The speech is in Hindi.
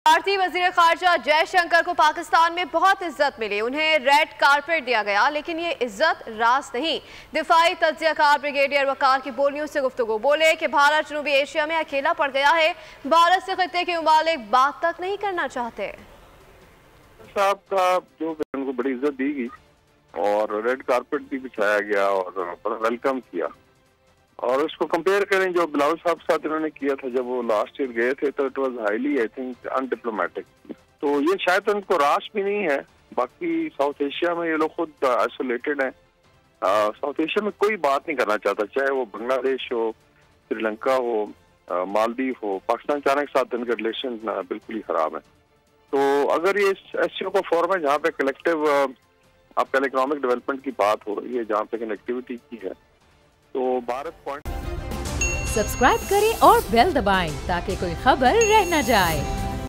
भारतीय वजीर खारजा जयशंकर को पाकिस्तान में बहुत इज्जत मिली। उन्हें रेड कारपेट दिया गया, लेकिन ये इज्जत रास नहीं। दिफाई तज्जियाकार ब्रिगेडियर वकार की बोलियों से गुफ्तगू। बोले कि भारत जनूबी एशिया में अकेला पड़ गया है, भारत से खित्ते के मुमालिक बात तक नहीं करना चाहते। साहब का जो उनको बड़ी इज्जत दी गई और रेड कारपेट भी बिछाया गया और बड़ा वेलकम किया। और उसको कंपेयर करें जो बिलावल साहब के साथ इन्होंने किया था जब वो लास्ट ईयर गए थे, तो it was highly I think undiplomatic. तो ये शायद उनको रास भी नहीं है। बाकी साउथ एशिया में ये लोग खुद आइसोलेटेड हैं। साउथ एशिया में कोई बात नहीं करना चाहता, चाहे वो बांग्लादेश हो, श्रीलंका हो, मालदीव हो। पाकिस्तान चाइना के साथ इनके रिलेशन बिल्कुल ही खराब है। तो अगर ये एससीओ का फॉर्म है जहाँ पे कलेक्टिव आप कहें इकोनॉमिक डेवलपमेंट की बात हो रही है, जहाँ पे कनेक्टिविटी की है, तो भारत पॉइंट। सब्सक्राइब करें और बेल दबाएं ताकि कोई खबर रह न जाए।